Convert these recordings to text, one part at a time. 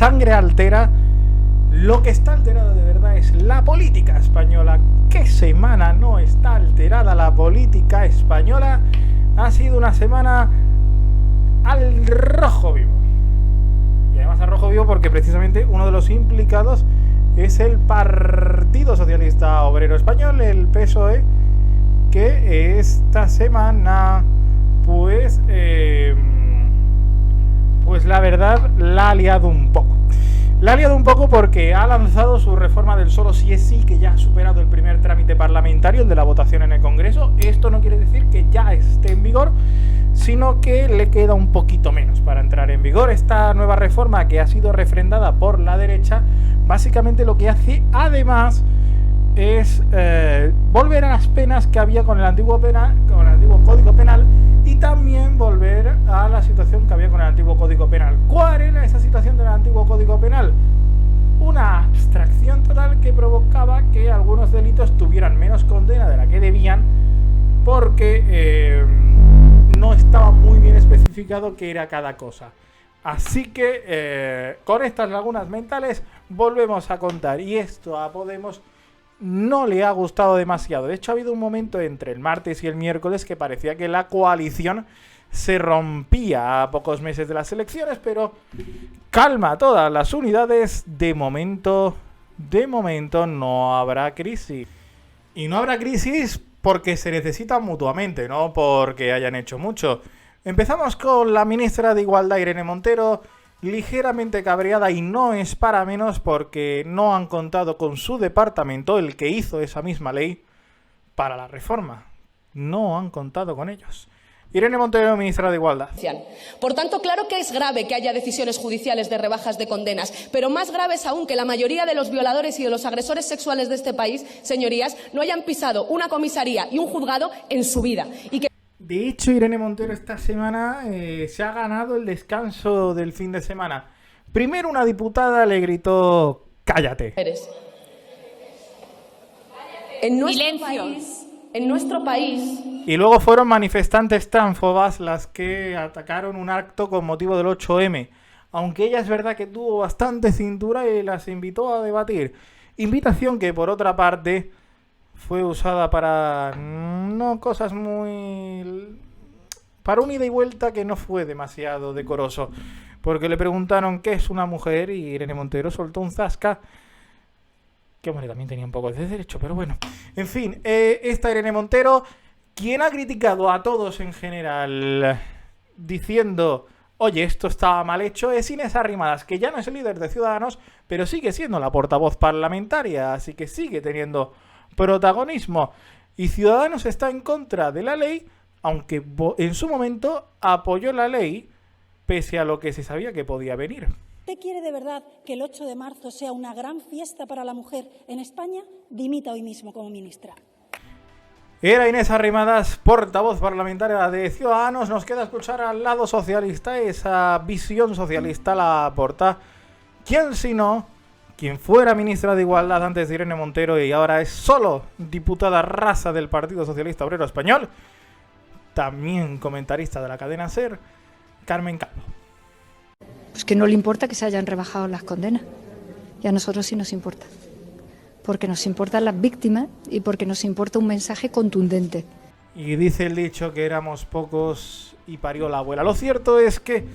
sangre altera, lo que está alterado de verdad es la política española. ¿Qué semana no está alterada la política española? Ha sido una semana al rojo vivo. Y además al rojo vivo porque precisamente uno de los implicados es el Partido Socialista Obrero Español, el PSOE, que esta semana pues la verdad la ha liado un poco. La ha liado un poco porque ha lanzado su reforma del solo sí es sí, que ya ha superado el primer trámite parlamentario, el de la votación en el Congreso. Esto no quiere decir que ya esté en vigor, sino que le queda un poquito menos para entrar en vigor. Esta nueva reforma, que ha sido refrendada por la derecha, básicamente lo que hace además es volver a las penas que había con el antiguo Código Penal, y también volver a la situación que había con el antiguo Código Penal. ¿Cuál era esa situación del antiguo Código Penal? Una abstracción total que provocaba que algunos delitos tuvieran menos condena de la que debían, porque no estaba muy bien especificado qué era cada cosa. Así que con estas lagunas mentales volvemos a contar, y esto a Podemos no le ha gustado demasiado. De hecho, ha habido un momento entre el martes y el miércoles que parecía que la coalición se rompía a pocos meses de las elecciones, pero calma todas las unidades. De momento no habrá crisis. Y no habrá crisis porque se necesitan mutuamente, no porque hayan hecho mucho. Empezamos con la ministra de Igualdad, Irene Montero, ligeramente cabreada, y no es para menos porque no han contado con su departamento, el que hizo esa misma ley para la reforma. No han contado con ellos. Irene Montero, ministra de Igualdad. Por tanto, claro que es grave que haya decisiones judiciales de rebajas de condenas, pero más grave es aún que la mayoría de los violadores y de los agresores sexuales de este país, señorías, no hayan pisado una comisaría y un juzgado en su vida. Y que... De hecho, Irene Montero esta semana se ha ganado el descanso del fin de semana. Primero una diputada le gritó «cállate». En nuestro país... Y luego fueron manifestantes transfobas las que atacaron un acto con motivo del 8M. Aunque ella es verdad que tuvo bastante cintura y las invitó a debatir. Invitación que, por otra parte, fue usada para cosas muy... para un ida y vuelta que no fue demasiado decoroso. Porque le preguntaron qué es una mujer y Irene Montero soltó un zasca. Que hombre, también tenía un poco de derecho, pero bueno. En fin, esta Irene Montero, quien ha criticado a todos en general diciendo, oye, esto estaba mal hecho, es Inés Arrimadas, que ya no es el líder de Ciudadanos, pero sigue siendo la portavoz parlamentaria, así que sigue teniendo protagonismo. Y Ciudadanos está en contra de la ley, aunque en su momento apoyó la ley, pese a lo que se sabía que podía venir. ¿Usted quiere de verdad que el 8 de marzo sea una gran fiesta para la mujer en España? Dimita hoy mismo como ministra. Era Inés Arrimadas, portavoz parlamentaria de Ciudadanos. Nos queda escuchar al lado socialista, esa visión socialista la aporta ¿quién sino quien fuera ministra de Igualdad antes de Irene Montero y ahora es solo diputada rasa del Partido Socialista Obrero Español, también comentarista de la cadena SER, Carmen Calvo? Pues que no le importa que se hayan rebajado las condenas, y a nosotros sí nos importa, porque nos importan las víctimas y porque nos importa un mensaje contundente. Y dice el dicho que éramos pocos y parió la abuela. Lo cierto es que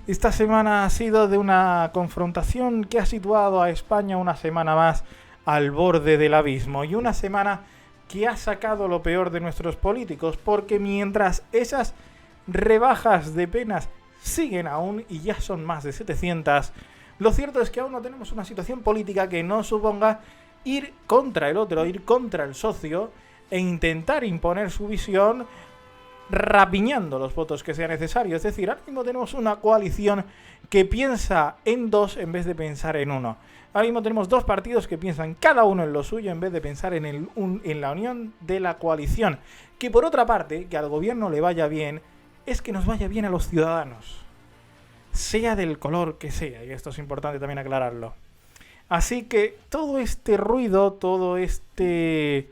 esta semana ha sido de una confrontación que ha situado a España una semana más al borde del abismo, y una semana que ha sacado lo peor de nuestros políticos, porque mientras esas rebajas de penas siguen aún y ya son más de 700, lo cierto es que aún no tenemos una situación política que no suponga ir contra el otro, ir contra el socio e intentar imponer su visión rapiñando los votos que sea necesario. Es decir, ahora mismo tenemos una coalición que piensa en dos en vez de pensar en uno. Ahora mismo tenemos dos partidos que piensan cada uno en lo suyo en vez de pensar en la unión de la coalición. Que por otra parte, que al gobierno le vaya bien, es que nos vaya bien a los ciudadanos, sea del color que sea, y esto es importante también aclararlo. Así que todo este ruido, toda esta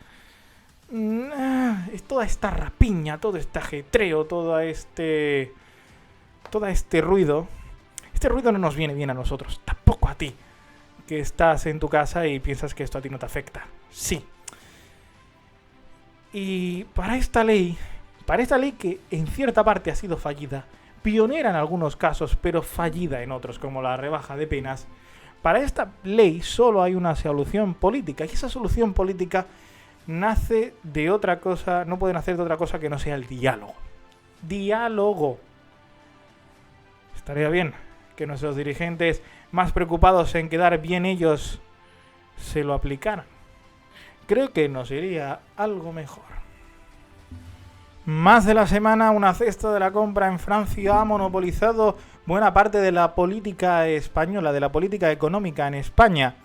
rapiña, todo este ajetreo, todo este ruido no nos viene bien a nosotros, tampoco a ti, que estás en tu casa y piensas que esto a ti no te afecta. Sí. Y para esta ley que en cierta parte ha sido fallida, pionera en algunos casos, pero fallida en otros, como la rebaja de penas, para esta ley solo hay una solución política, y esa solución política nace de otra cosa, no puede nacer de otra cosa que no sea el diálogo. Diálogo. Estaría bien que nuestros dirigentes, más preocupados en quedar bien ellos, se lo aplicaran. Creo que nos iría algo mejor. Más de la semana, una cesta de la compra en Francia ha monopolizado buena parte de la política española, de la política económica en España.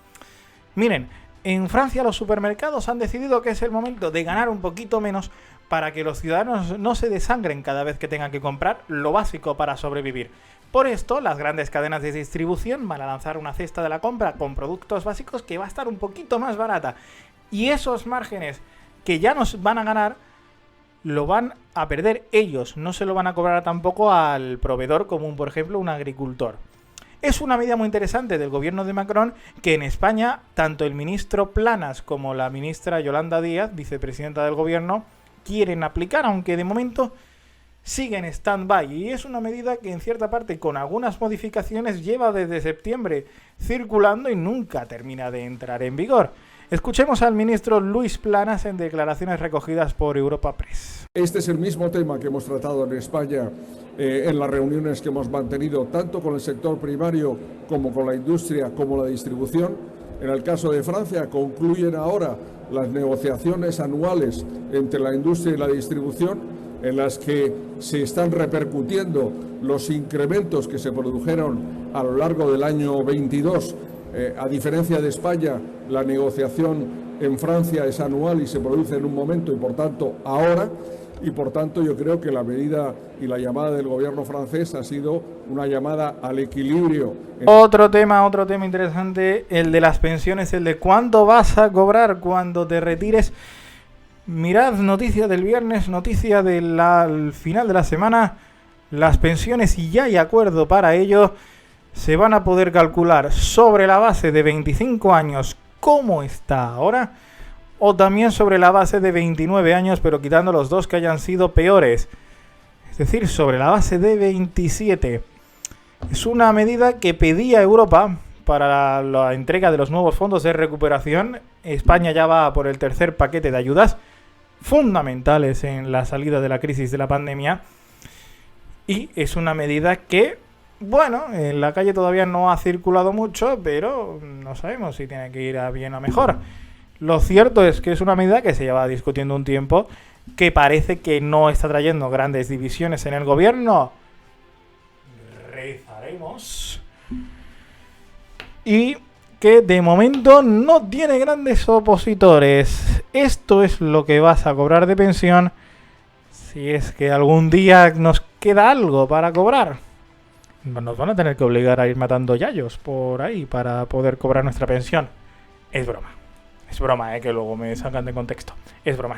Miren, en Francia los supermercados han decidido que es el momento de ganar un poquito menos para que los ciudadanos no se desangren cada vez que tengan que comprar lo básico para sobrevivir. Por esto, las grandes cadenas de distribución van a lanzar una cesta de la compra con productos básicos que va a estar un poquito más barata. Y esos márgenes que ya nos van a ganar, lo van a perder ellos. No se lo van a cobrar tampoco al proveedor común, por ejemplo, un agricultor. Es una medida muy interesante del gobierno de Macron que en España, tanto el ministro Planas como la ministra Yolanda Díaz, vicepresidenta del gobierno, quieren aplicar, aunque de momento sigue en stand-by. Y es una medida que en cierta parte, con algunas modificaciones, lleva desde septiembre circulando y nunca termina de entrar en vigor. Escuchemos al ministro Luis Planas en declaraciones recogidas por Europa Press. Este es el mismo tema que hemos tratado en España en las reuniones que hemos mantenido tanto con el sector primario como con la industria como la distribución. En el caso de Francia concluyen ahora las negociaciones anuales entre la industria y la distribución, en las que se están repercutiendo los incrementos que se produjeron a lo largo del año 22. A diferencia de España, la negociación en Francia es anual y se produce en un momento y por tanto ahora, y por tanto yo creo que la medida y la llamada del gobierno francés ha sido una llamada al equilibrio. Otro tema interesante, el de las pensiones, el de cuánto vas a cobrar cuando te retires. Mirad, noticia del viernes, noticia del final de la semana, las pensiones, y ya hay acuerdo para ello. Se van a poder calcular sobre la base de 25 años, como está ahora, o también sobre la base de 29 años, pero quitando los dos que hayan sido peores. Es decir, sobre la base de 27. Es una medida que pedía Europa para la entrega de los nuevos fondos de recuperación. España ya va por el tercer paquete de ayudas fundamentales en la salida de la crisis de la pandemia. Y es una medida que, bueno, en la calle todavía no ha circulado mucho, pero no sabemos si tiene que ir a bien o mejor. Lo cierto es que es una medida que se lleva discutiendo un tiempo, que parece que no está trayendo grandes divisiones en el gobierno. Rezaremos. Y que de momento no tiene grandes opositores. Esto es lo que vas a cobrar de pensión si es que algún día nos queda algo para cobrar. Nos van a tener que obligar a ir matando yayos por ahí para poder cobrar nuestra pensión. Es broma. Es broma, que luego me sacan de contexto. Es broma.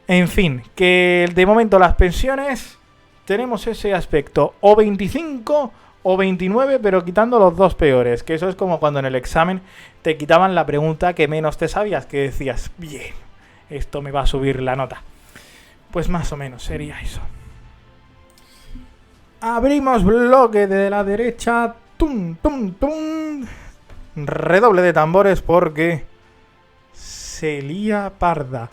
En fin, que de momento las pensiones tenemos ese aspecto. O 25 o 29, pero quitando los dos peores. Que eso es como cuando en el examen te quitaban la pregunta que menos te sabías. Que decías, bien, esto me va a subir la nota. Pues más o menos sería eso. Abrimos bloque de la derecha. Tum, tum, tum. Redoble de tambores porque se lía parda.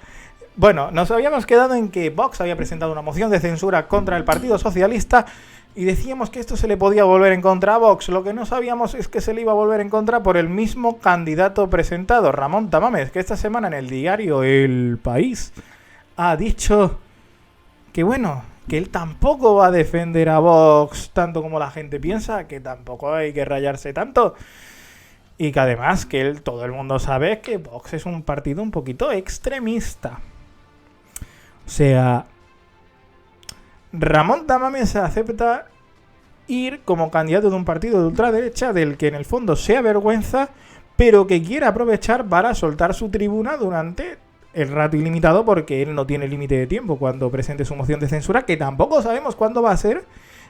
Bueno, nos habíamos quedado en que Vox había presentado una moción de censura contra el Partido Socialista y decíamos que esto se le podía volver en contra a Vox. Lo que no sabíamos es que se le iba a volver en contra por el mismo candidato presentado, Ramón Tamames, que esta semana en el diario El País ha dicho que bueno, que él tampoco va a defender a Vox tanto como la gente piensa, que tampoco hay que rayarse tanto. Y que además que todo el mundo sabe que Vox es un partido un poquito extremista. O sea, Ramón Tamames acepta ir como candidato de un partido de ultraderecha del que en el fondo se avergüenza, pero que quiere aprovechar para soltar su tribuna durante el rato ilimitado, porque él no tiene límite de tiempo cuando presente su moción de censura, que tampoco sabemos cuándo va a ser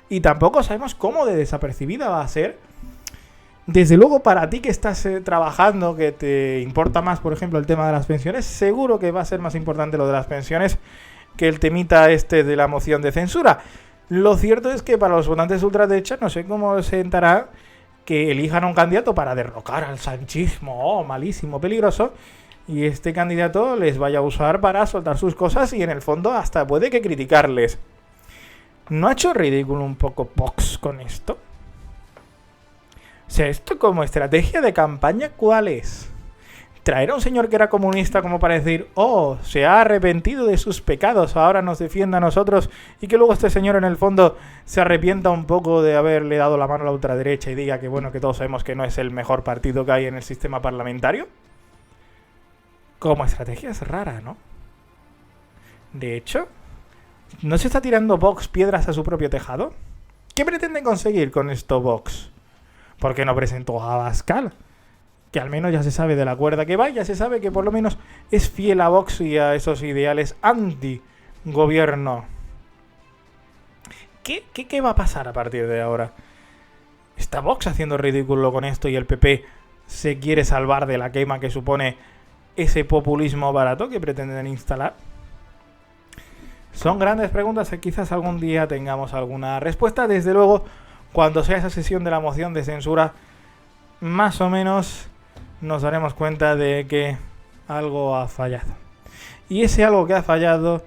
y tampoco sabemos cómo de desapercibida va a ser. Desde luego, para ti que estás trabajando, que te importa más, por ejemplo, el tema de las pensiones, seguro que va a ser más importante lo de las pensiones que el temita este de la moción de censura. Lo cierto es que para los votantes ultraderecha no sé cómo sentará que elijan a un candidato para derrocar al sanchismo, malísimo, peligroso, y este candidato les vaya a usar para soltar sus cosas y en el fondo hasta puede que criticarles. ¿No ha hecho ridículo un poco Vox con esto? O sea, esto como estrategia de campaña, ¿cuál es? ¿Traer a un señor que era comunista como para decir, oh, se ha arrepentido de sus pecados, ahora nos defienda a nosotros, y que luego este señor en el fondo se arrepienta un poco de haberle dado la mano a la ultraderecha y diga que bueno, que todos sabemos que no es el mejor partido que hay en el sistema parlamentario? Como estrategia es rara, ¿no? De hecho, ¿no se está tirando Vox piedras a su propio tejado? ¿Qué pretenden conseguir con esto Vox? ¿Por qué no presentó a Abascal? Que al menos ya se sabe de la cuerda que va, ya se sabe que por lo menos es fiel a Vox y a esos ideales anti-gobierno. ¿Qué va a pasar a partir de ahora? ¿Está Vox haciendo ridículo con esto y el PP se quiere salvar de la quema que supone ese populismo barato que pretenden instalar? Son grandes preguntas que quizás algún día tengamos alguna respuesta. Desde luego, cuando sea esa sesión de la moción de censura, más o menos nos daremos cuenta de que algo ha fallado. Y ese algo que ha fallado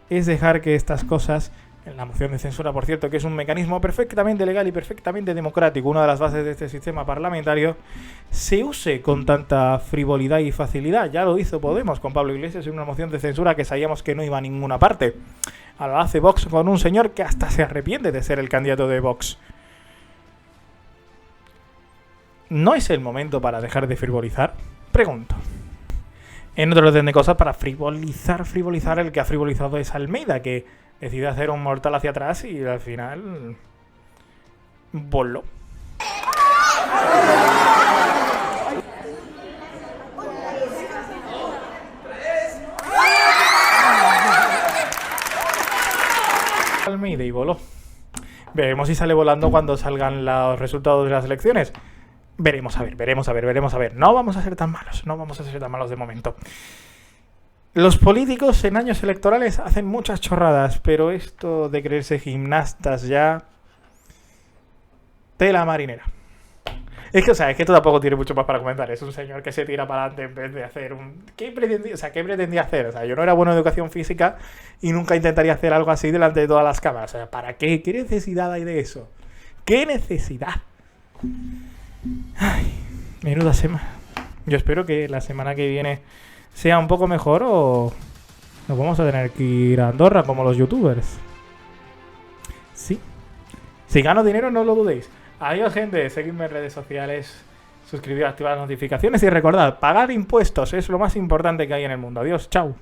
es dejar que estas cosas, en la moción de censura, por cierto, que es un mecanismo perfectamente legal y perfectamente democrático, una de las bases de este sistema parlamentario, se use con tanta frivolidad y facilidad. Ya lo hizo Podemos con Pablo Iglesias en una moción de censura que sabíamos que no iba a ninguna parte. Ahora lo hace Vox con un señor que hasta se arrepiente de ser el candidato de Vox. ¿No es el momento para dejar de frivolizar? Pregunto. En otro orden de cosas, para frivolizar, el que ha frivolizado es Almeida, que decide hacer un mortal hacia atrás y al final voló. Almeida y voló. Veremos si sale volando cuando salgan los resultados de las elecciones. Veremos a ver. No vamos a ser tan malos de momento. Los políticos en años electorales hacen muchas chorradas, pero esto de creerse gimnastas ya... tela marinera. Es que esto tampoco tiene mucho más para comentar. Es un señor que se tira para adelante en vez de hacer un... ¿Qué pretendía hacer? O sea, yo no era bueno en educación física y nunca intentaría hacer algo así delante de todas las cámaras. O sea, ¿para qué? ¿Qué necesidad hay de eso? ¿Qué necesidad? Ay, menuda semana. Yo espero que la semana que viene sea un poco mejor o nos vamos a tener que ir a Andorra como los youtubers. Sí. Si gano dinero, no lo dudéis. Adiós, gente. Seguidme en redes sociales, suscribiros, activar las notificaciones y recordad, pagar impuestos es lo más importante que hay en el mundo. Adiós, chao.